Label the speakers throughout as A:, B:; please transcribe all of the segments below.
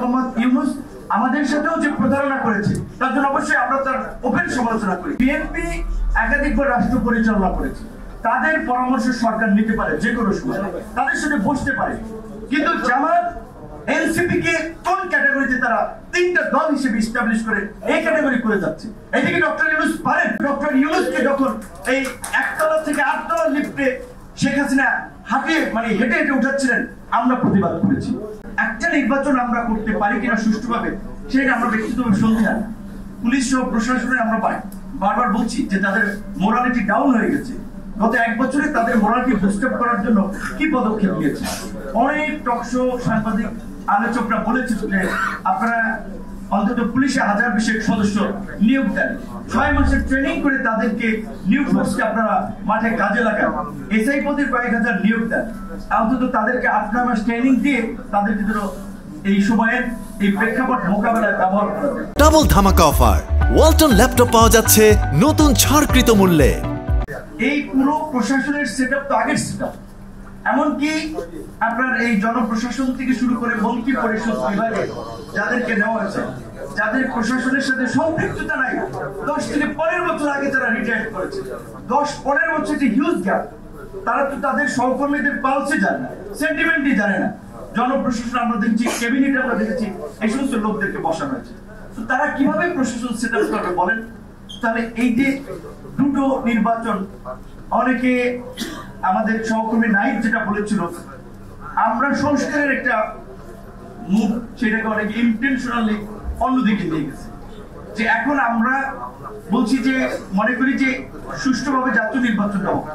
A: মোহাম্মদ ইউনূস আমাদের সাথেও যে প্রতারণা করেছে তার জন্য অবশ্যই আমরা তার ওপেন সমালোচনা করি। বিএনপি একাধিকবার রাষ্ট্র পরিচালনা করেছে, তাদের পরামর্শ সরকার নিতে পারে যে কোনো সময়, তাদের সাথে বসতে পারে। কিন্তু জামাত এনসিপি কে কোন ক্যাটাগরিতে তারা তিনটা দল হিসেবে এস্টাবলিশ করে এই ক্যাটাগরি করে যাচ্ছে। এদিকে ডক্টর ইউনূস পারেন, ডক্টর ইউনূসকে যখন এই একতলা থেকে আটতলা লিফটে শেখ হাসিনা হেঁটে হেঁটে উঠাচ্ছিলেন, আমরা প্রতিবাদ করেছি। একটা নির্বাচন আমরা করতে পারি কিনা সুষ্ঠুভাবে সেটা আমরা ব্যক্তিগতভাবে সন্দেহ। পুলিশ ও প্রশাসনের আমরা বারবার বলছি যে তাদের মোরালিটি ডাউন হয়ে গেছে। গত এক বছরে তাদের মোরালিটি বুস্ট আপ করার জন্য কি পদক্ষেপ নিয়েছে? অনেক টকশো সাংবাদিক আলোচকরা বলেছে যে আপনারা অন্তত পুলিশে 1000 সদস্য নিয়োগ দেন, 6 মাসের ট্রেনিং করে তাদেরকে নিউ ফোর্সকে আপনারা মাঠে কাজে লাগান, এসআই পদে কয়েক হাজার নিয়োগ দেন, অন্তত তাদেরকে 8 মাস ট্রেনিং দিয়ে তাদেরকে এই সময়ের এই প্রেক্ষাপট মোকাবেলায় ব্যবহার করা যায়।
B: ডাবল ধামাকা অফার, ওয়ালটন ল্যাপটপ পাওয়া যাচ্ছে নতুন ছাড়কৃত মূল্যে।
A: এই পুরো প্রশাসনের সেটআপ তো আগের সেটআপ, এমনকি আপনার এই জনপ্রশাসন থেকে শুরু করে মন্ত্রী পরিষদ বিভাগে যাদেরকে নেওয়া হয়েছে, যাদের প্রশাসনের সাথে সম্পৃক্ততা নাই, 10 থেকে 15 বছর আগে যারা রিটায়ার করেছে, 10-15 বছর যে হিউজ গ্যাপ, তারা তো তাদের সহকর্মীদের পালসে জানে না, সেন্টিমেন্টই জানে না। জনপ্রশাসন আমরা দেখছি, ক্যাবিনেট আমরা দেখেছি, এই সমস্ত লোকদেরকে বসানো হয়েছে। তো তারা কিভাবে প্রশাসন সেটআপ করবে বলেন? তাহলে এই যে দুটো নির্বাচন, অনেকে আমাদের সহকর্মী নাইট যেটা বলেছিল, আমরা সংস্কারের একটা মুভ, সেটাকে অনেকে ইন্টেনশনালি অন্যদিকে নিয়ে গেছে। যে এখন আমরা বলছি যে মনে করি যে সুষ্ঠুভাবে জাতীয় নির্বাচনটা হোক,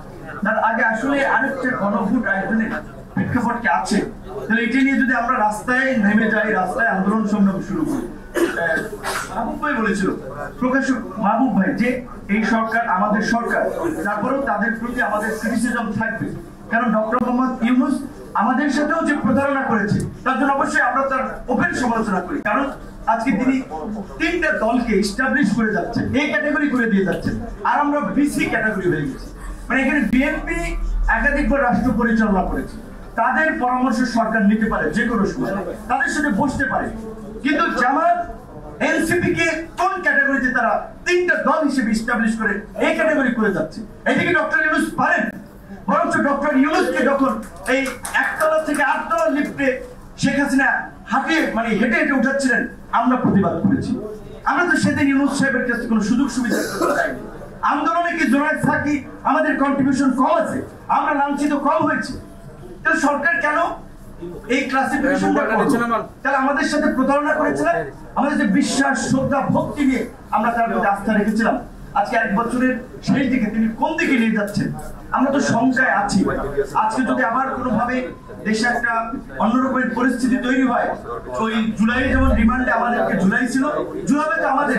A: তার আগে আসলে আরেকটা গণভোট আয়োজনের প্রেক্ষাপট কি আছে? তাহলে এটা নিয়ে যদি আমরা রাস্তায় নেমে যাই, রাস্তায় আন্দোলন সংগ্রাম শুরু করি, মাহবুব ভাই বলেছিল, প্রকাশক মাহবুব ভাই, যে এই সরকার আমাদের সরকার, তারপরেও তাদের প্রতি আমাদের ক্রিটিসিজম থাকবে, কারণ ডক্টর মোহাম্মদ ইউনূস আমাদের সাথেও যে প্রতারণা করেছে তার জন্য অবশ্যই আমরা তার ওপেন সমালোচনা করি। কারণ আজকে তিনি তিনটা দলকে এস্টাবলিশ করে যাচ্ছেন, এই ক্যাটাগরি করে দিয়ে যাচ্ছেন, আর আমরা বিসি ক্যাটাগরি হয়ে গেছি। এখানে বিএনপি একাধিকবার রাষ্ট্র পরিচালনা করেছে, তাদের পরামর্শ সরকার নিতে পারে যে কোনো সময়, তাদের সাথে বসতে পারে। কিন্তু জামাত এনসিপি কে কোন ক্যাটাগরিতে তারা তিনটা দল হিসেবে এস্টাবলিশ করে এই ক্যাটাগরি করে যাচ্ছে। এদিকে ডক্টর ইউনূস পারেন, বরঞ্চ ডক্টর ইউনূসকে যখন এই একতলা থেকে আটতলা লিফটে শেখ হাসিনা হেঁটে হেঁটে উঠাচ্ছিলেন, আমরা প্রতিবাদ করেছি। আমরা তো সেদিন ইউনূস সাহেবের কাছে কোনো সুযোগ সুবিধা চাইনি। আন্দোলনে কি জোরায় থাকি আমাদের কন্ট্রিবিউশন কম আছে, আমরা লাঞ্ছিত কম হয়েছে, তাহলে সরকার কেন এই ক্লাসিফিকেশনটা করছে? তাহলে আমাদের সাথে প্রতারণা করেছিলেন, আমাদের যে বিশ্বাস, শ্রদ্ধা, ভক্তি নিয়ে আমরা তার প্রতি আস্থা রেখেছিলাম, আজকে 1 বছরের শেষ দিকে তিনি কোন দিকে নিয়ে যাচ্ছেন আমরা তো শঙ্কায় আছি। আজকে যদি আবার কোনোভাবে দেশে একটা অন্যরকমের পরিস্থিতি তৈরি হয়, ওই জুলাই যেমন রিমান্ডে আমাদেরকে জুলাই ছিল, জুলাইতে তো আমাদের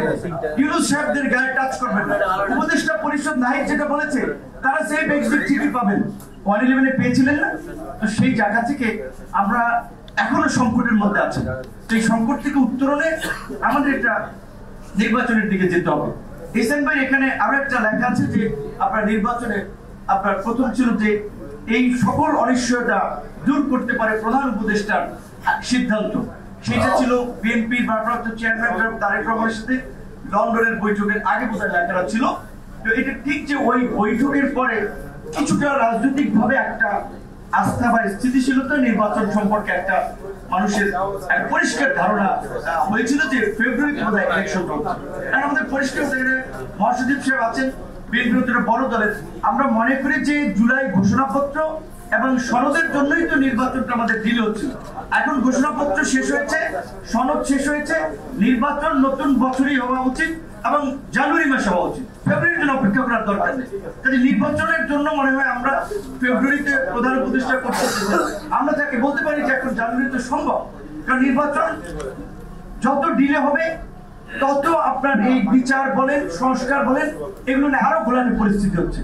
A: ইউনূস সাহেবদের গায়ে টাচ করবেন না। উপদেষ্টা পরিষদ নাহিদ যেটা বলেছে, তারা সেই বেক্সিট ঠিকই পাবেন, 111-এ পেয়েছিলেন না? তো সেই জায়গা থেকে আমরা এখনো সংকটের মধ্যে আছি। সেই সংকট থেকে উত্তরণে আমাদের একটা নির্বাচনের দিকে যেতে হবে। এসএন ভাই এখানে আরো একটা লেখা আছে যে আপনার নির্বাচনে আপনার প্রথম ছিল যে এই সকল অনিশ্চয়তা দূর করতে পারে প্রধান উপদেষ্টার সিদ্ধান্ত। সেটা ছিল বিএনপির ভারপ্রাপ্ত চেয়ারম্যান তারেক রহমানের সাথে লন্ডনের বৈঠকের আগে বোধহয় লেখাটা ছিল। তো এটা ঠিক যে ওই বৈঠকের পরে কিছুটা রাজনৈতিক ভাবে একটা আস্থা বা স্থিতিশীলতা নির্বাচন সম্পর্কে একটা মানুষের পরিষ্কার ধারণা হয়েছিল যে ফেব্রুয়ারিতে বোধহয় ইলেকশন হচ্ছে। আমাদের পরিষ্কার মহাসচিব সাহেব আছেন, বিএনপির বড় দলের, আমরা মনে করি যে জুলাই ঘোষণাপত্র এবং সনদের জন্যই তো নির্বাচনটা আমাদের ডিলে হচ্ছিল। এখন ঘোষণাপত্র শেষ হয়েছে, সনদ শেষ হয়েছে, নির্বাচন নতুন বছরই হওয়া উচিত এবং জানুয়ারি মাসে হওয়া উচিত, ফেব্রুয়ারির জন্য অপেক্ষা করার দরকার নেই। তাই নির্বাচনের জন্য মনে হয় আমরা ফেব্রুয়ারিতে প্রধান উপদেষ্টা করতে, আমরা তাকে বলতে পারি যে এখন জানুয়ারিতে সম্ভব, কারণ নির্বাচন যত ডিলে হবে তত আপনার এই বিচার বলেন, সংস্কার বলেন, এগুলো নিয়ে আরো ঘোলাটে পরিস্থিতি হচ্ছে।